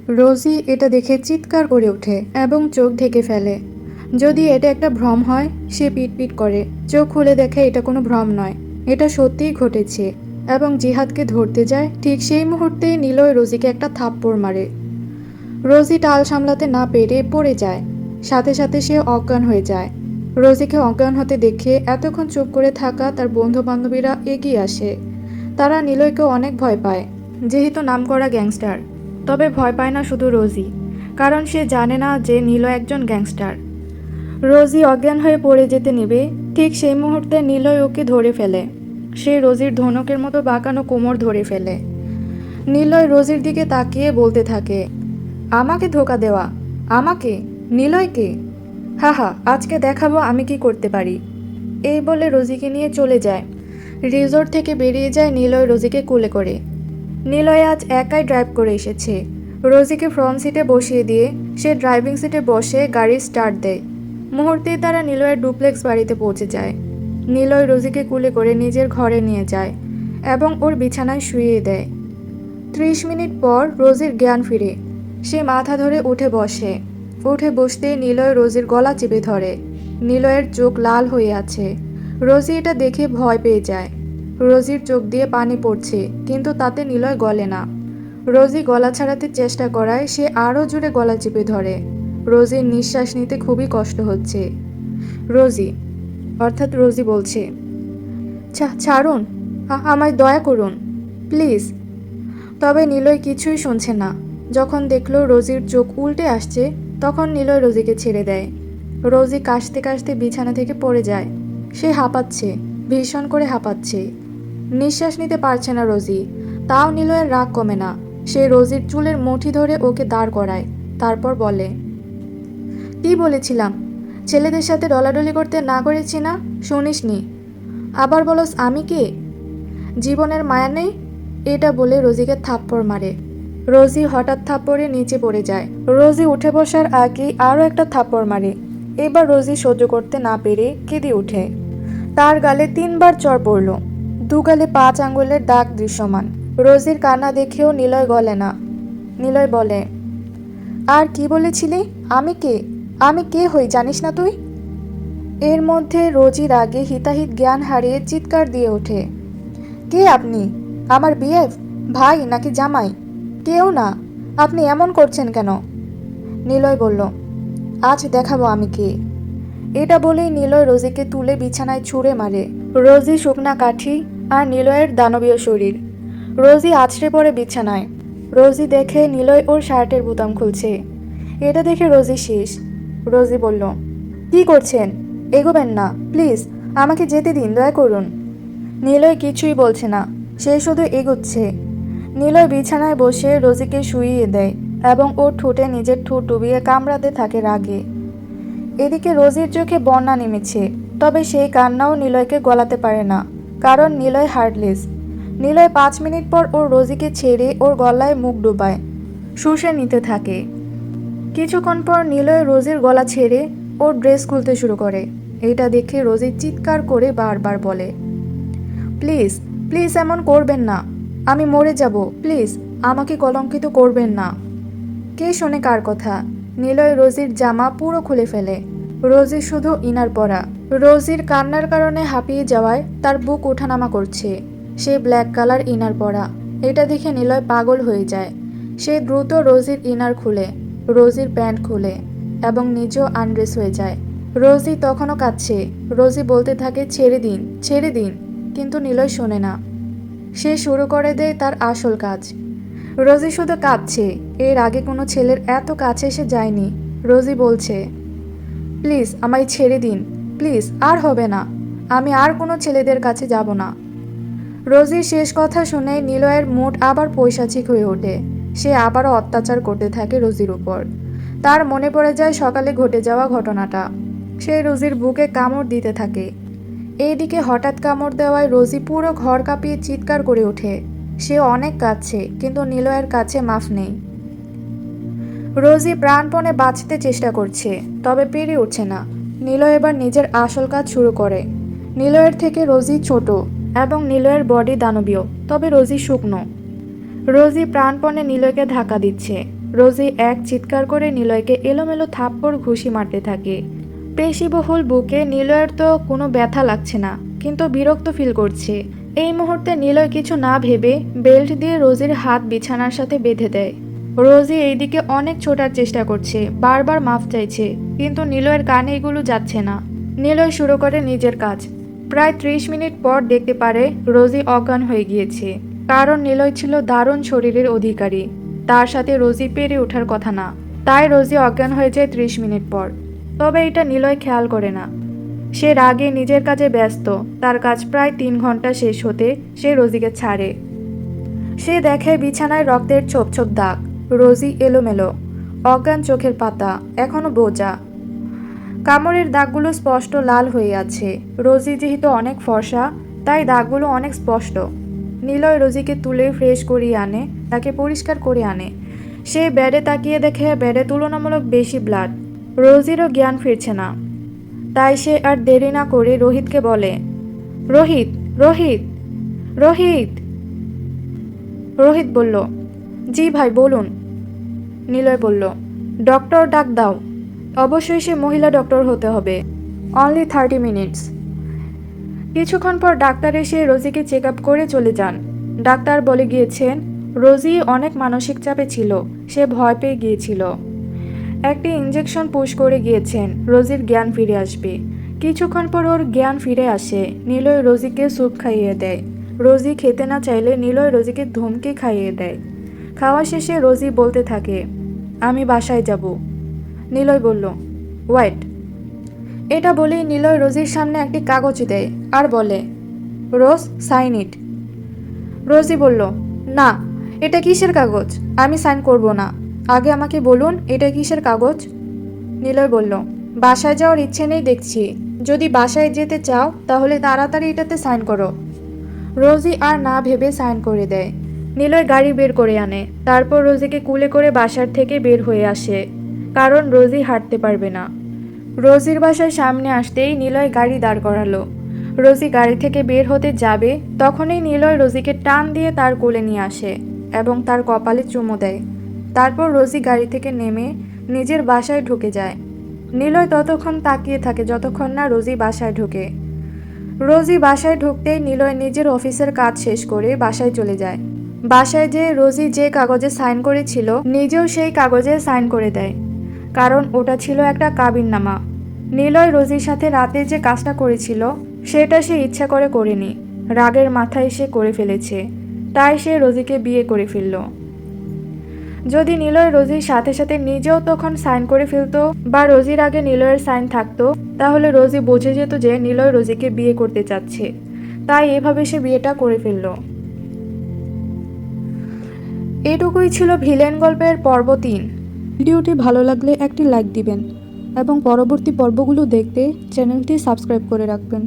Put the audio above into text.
রোজি এটা দেখে চিৎকার করে ওঠে এবং চোখ ঢেকে ফেলে। যদি এটা একটা ভ্রম হয়, সে পিটপিট করে। চোখ খুলে দেখে এটা কোনো ভ্রম নয়, এটা সত্যিই ঘটেছে। এবং জিহাদকে ধরতে যায়, ঠিক সেই মুহূর্তেই নিলয় রোজিকে একটা থাপ্পড় মারে। রোজি টাল সামলাতে না পেরে পড়ে যায়, সাথে সাথে সে অজ্ঞান হয়ে যায়। রোজিকে অজ্ঞান হতে দেখে এতক্ষণ চুপ করে থাকা তার বন্ধু বান্ধবীরা এগিয়ে আসে। তারা নিলয়কে অনেক ভয় পায়, যেহেতু নামকরা গ্যাংস্টার। তবে ভয় পায় না শুধু রোজি, কারণ সে জানে না যে নিলয় একজন গ্যাংস্টার। রোজি অজ্ঞান হয়ে পড়ে যেতে নেবে, ঠিক সেই মুহূর্তে নিলয় ওকে ধরে ফেলে। সে রোজির ধনুকের মতো বাঁকানো কোমর ধরে ফেলে। নিলয় রোজির দিকে তাকিয়ে বলতে থাকে, আমাকে ধোকা দেওয়া, আমাকে, নিলয়কে, হা আজকে দেখাবো আমি কি করতে পারি। এই বলে রোজিকে নিয়ে চলে যায়। রিসোর্ট থেকে বেরিয়ে যায় নিলয় রোজিকে কোলে করে। নিলয় আজ একাই ড্রাইভ করে এসেছে। রোজিকে ফ্রন্ট সিটে বসিয়ে দিয়ে সে ড্রাইভিং সিটে বসে গাড়ি স্টার্ট দেয়। মুহূর্তেই তারা নিলয়ের ডুপ্লেক্স বাড়িতে পৌঁছে যায়। নিলয় রোজিকে কোলে করে নিজের ঘরে নিয়ে যায় এবং ওর বিছানায় শুইয়ে দেয়। 30 মিনিট পর রোজির জ্ঞান ফিরে। সে মাথা ধরে উঠে বসে। উঠে বসতেই নিলয় রোজির গলা চেপে ধরে। নিলয়ের চোখ লাল হয়ে আছে। রোজি এটা দেখে ভয় পেয়ে যায়। রোজির চোখ দিয়ে পানি পড়ছে, কিন্তু তাতে নিলয় গলে না। রোজি গলা ছাড়াতে চেষ্টা করায় সে আরও জোরে গলা চেপে ধরে। রোজির নিঃশ্বাস নিতে খুবই কষ্ট হচ্ছে। রোজি, অর্থাৎ রোজি বলছে, ছাড়ুন, আমায় দয়া করুন, প্লিজ। তবে নিলয় কিছুই শুনছে না। যখন দেখলো রোজির চোখ উল্টে আসছে, তখন নিলয় রোজিকে ছেড়ে দেয়। রোজি কাশতে কাশতে বিছানা থেকে পড়ে যায়। সে হাঁপাচ্ছে, ভীষণ করে হাঁপাচ্ছে। নিঃশ্বাস নিতে পারছে না রোজি। তাও নিলয়ের রাগ কমে না। সে রোজির চুলের মুঠি ধরে ওকে দাঁড় করায়। তারপর বলে, কি বলেছিলাম, ছেলেদের সাথে ডলাডলি করতে না করেছি না, শুনিসনি? আবার বলস আমি কে? জীবনের মায়া নেই? এটা বলে রোজিকে থাপ্পড় মারে। রোজি হঠাৎ থাপ্পড়ে নিচে পড়ে যায়। রোজি উঠে বসার আগেই আরও একটা থাপ্পড় মারে। এবার রোজি সহ্য করতে না পেরে কেঁদে ওঠে। তার গালে 3বার চড় পড়ল। দুগালে 5 আঙ্গুলের দাগ দৃশ্যমান। রোজির কান্না দেখেও নিলয় গলে না। নিলয় বলে, আর কি বলেছিলি? আমি কে? আমি কে হই জানিস না তুই? এর মধ্যে রোজির আগে হিতাহিত জ্ঞান হারিয়ে চিৎকার দিয়ে ওঠে, কে আপনি? আমার বিএফ, ভাই নাকি জামাই? কেউ না, আপনি এমন করছেন কেন? নিলয় বলল, আজ দেখাবো আমি কে। এটা বলেই নিলয় রোজিকে তুলে বিছানায় ছুঁড়ে মারে। রোজি শুকনা কাঠি আর নিলয়ের দানবীয় শরীর। রোজি আছড়ে পড়ে বিছানায়। রোজি দেখে নিলয় ওর শার্টের বোতাম খুলছে। এটা দেখে রোজি শেষ। রোজি বলল, কি করছেন? এগোবেন না প্লিজ, আমাকে যেতে দিন, দয়া করুন। নিলয় কিছুই বলছে না, সে শুধু এগোচ্ছে। নিলয় বিছানায় বসে রোজিকে শুইয়ে দেয় এবং ওর ঠোঁটে নিজের ঠোঁট ডুবিয়ে কামড়াতে থাকে রাগে। এদিকে রোজির চোখে বন্যা নেমেছে, তবে সেই কান্নাও নিলয়কে গলাতে পারে না, কারণ নিলয় হার্টলেস। নিলয় 5 মিনিট পর ওর রোজিকে ছেড়ে ওর গলায় মুখ ডুবায়, শুষে নিতে থাকে। কিছুক্ষণ পর নিলয় রোজির গলা ছেড়ে ওর ড্রেস খুলতে শুরু করে। এটা দেখে রোজি চিৎকার করে বারবার বলে, প্লিজ প্লিজ এমন করবেন না, আমি মরে যাব, প্লিজ আমাকে কলঙ্কিত করবেন না। কে শোনে কার কথা? নিলয় রোজির জামা পুরো খুলে ফেলে। রোজি শুধু ইনার পরা। রোজির কান্নার কারণে হাঁপিয়ে যাওয়ায় তার বুক ওঠানামা করছে। সে ব্ল্যাক কালার ইনার পরা। এটা দেখে নিলয় পাগল হয়ে যায়। সে দ্রুত রোজির ইনার খুলে, রোজির প্যান্ট খুলে এবং নিজেও আনড্রেস হয়ে যায়। রোজি তখনও কাঁদছে। রোজি বলতে থাকে, ছেড়ে দিন, ছেড়ে দিন, কিন্তু নিলয় শোনে না। সে শুরু করে দেয় তার আসল কাজ। রোজি শুধু কাঁদছে। এর আগে কোনো ছেলের এত কাছে এসে যায়নি। রোজি বলছে, প্লিজ আমায় ছেড়ে দিন, প্লিজ, আর হবে না, আমি আর কোনো ছেলেদের কাছে যাব না। রোজির শেষ কথা শুনে নিলয়ের মুড আবার পৈশাচিক হয়ে ওঠে। সে আবারও অত্যাচার করতে থাকে রোজির উপর। তার মনে পড়ে যায় সকালে ঘটে যাওয়া ঘটনাটা। সে রোজির বুকে কামড় দিতে থাকে। এইদিকে হঠাৎ কামড় দেওয়ায় রোজি পুরো ঘর কাঁপিয়ে চিৎকার করে ওঠে। সে অনেক কাঁদছে, কিন্তু নিলয়ের কাছে মাফ নেই। রোজি প্রাণপণে বাঁচতে চেষ্টা করছে, তবে পেরে উঠছে না। নিলয় এবার নিজের আসল কাজ শুরু করে। নিলয়ের থেকে রোজি ছোট এবং নিলয়ের বডি দানবীয়, তবে রোজি শুকনো। রোজি প্রাণপণে নিলয়কে ধাক্কা দিচ্ছে। রোজি এক চিৎকার করে নিলয়কে এলোমেলো থাপ্পড় ঘুষি মারতে থাকে। পেশিবহুল বুকে নিলয়ের তো কোনো ব্যথা লাগছে না, কিন্তু বিরক্ত ফিল করছে। এই মুহূর্তে নিলয় কিছু না ভেবে বেল্ট দিয়ে রোজির হাত বিছানার সাথে বেঁধে দেয়। রোজি এইদিকে অনেক ছোটার চেষ্টা করছে, বারবার মাফ চাইছে, কিন্তু নিলয়ের কানে এগুলো যাচ্ছে না। নিলয় শুরু করে নিজের কাজ। প্রায় 30 মিনিট পর দেখতে পারে রোজি অজ্ঞান হয়ে গিয়েছে। কারণ নিলয় ছিল দারুণ শরীরের অধিকারী, তার সাথে রোজি পেরে ওঠার কথা না। তাই রোজি অজ্ঞান হয়ে যায় 30 মিনিট পর। তবে এটা নিলয় খেয়াল করে না। সে রাগে নিজের কাজে ব্যস্ত। তার কাজ প্রায় 3 ঘন্টা শেষ হতে সে রোজিকে ছাড়ে। সে দেখে বিছানায় রক্তের ছোপ ছোপ দাগ, রোজি এলোমেলো, অজ্ঞান, চোখের পাতা এখনো বোঝা। কামড়ের দাগগুলো স্পষ্ট লাল হয়ে আছে। রোজি যেহেতু অনেক ফর্সা, তাই দাগগুলো অনেক স্পষ্ট। নিলয় রোজিকে তুলে ফ্রেশ করিয়ে আনে, তাকে পরিষ্কার করে আনে। সে বেডে তাকিয়ে দেখে বেডে তুলনামূলক বেশি ব্লাড। রোজিরও জ্ঞান ফিরছে না। তাই সে আর দেরি না করে রোহিতকে বলে, রোহিত, রোহিত, রোহিত। রোহিত বলল, জি ভাই বলুন। নিলয় বলল, ডক্টর ডাক দাও। অবশ্যই সে মহিলা ডক্টর হতে হবে। Only 30 minutes. কিছুক্ষণ পর ডাক্তার এসে রোজিকে চেক আপ করে চলে যান। ডাক্তার বলে গিয়েছেন রোজি অনেক মানসিক চাপে ছিল, সে ভয় পেয়ে গিয়েছিল। একটি ইঞ্জেকশন পুশ করে গিয়েছেন, রোজির জ্ঞান ফিরে আসবে। কিছুক্ষণ পর ওর জ্ঞান ফিরে আসে। নিলয় রোজিকে স্যুপ খাইয়ে দেয়। রোজি খেতে না চাইলে নিলয় রোজিকে ধমকে খাইয়ে দেয়। খাওয়া শেষে রোজি বলতে থাকে, আমি বাসায় যাব। নিলয় বলল, ওয়েট। এটা বলেই নিলয় রোজির সামনে একটি কাগজ দেয় আর বলে, রোজ সাইন ইট। রোজি বলল, না, এটা কিসের কাগজ? আমি সাইন করব না। আগে আমাকে বলুন এটা কিসের কাগজ? নিলয় বলল, বাসায় যাওয়ার ইচ্ছে নেই দেখছি। যদি বাসায় যেতে চাও তাহলে তাড়াতাড়ি এটাতে সাইন করো। রোজি আর না ভেবে সাইন করে দেয়। নিলয় গাড়ি বের করে আনে। তারপর রোজিকে কুলে করে বাসার থেকে বের হয়ে আসে, কারণ রোজি হাঁটতে পারবে না। রোজির বাসায় সামনে আসতেই নিলয় গাড়ি দাঁড় করালো। রোজি গাড়ি থেকে বের হতে যাবে, তখনই নিলয় রোজিকে টান দিয়ে তার কোলে নিয়ে আসে এবং তার কপালে চুমু দেয়। তারপর রোজি গাড়ি থেকে নেমে নিজের বাসায় ঢুকে যায়। নিলয় ততক্ষণ তাকিয়ে থাকে যতক্ষণ না রোজি বাসায় ঢোকে। রোজি বাসায় ঢুকতেই নিলয় নিজের অফিসের কাজ শেষ করে বাসায় চলে যায়। বাসায় যেয়ে রোজি যে কাগজে সাইন করেছিল নিজেও সেই কাগজে সাইন করে দেয়, কারণ ওটা ছিল একটা কাবিননামা। নিলয় রোজির সাথে রাতে যে কাজটা করেছিল সেটা সে ইচ্ছা করে করেনি, রাগের মাথায় সে করে ফেলেছে। তাই সে রোজিকে বিয়ে করে ফেলল। যদি নিলয় রোজির সাথে সাথে নিজেও তখন সাইন করে ফেলতো বা রোজির আগে নিলয়ের সাইন থাকতো, তাহলে রোজি বুঝে যেত যে নিলয় রোজিকে বিয়ে করতে চাচ্ছে। তাই এভাবে সে বিয়েটা করে ফেলল। এটুকুই ছিল ভিলেন গল্পের পর্ব 3। ভিডিওটি ভালো লাগলে একটি লাইক দিবেন এবং পরবর্তী পর্বগুলো দেখতে চ্যানেলটি সাবস্ক্রাইব করে রাখবেন।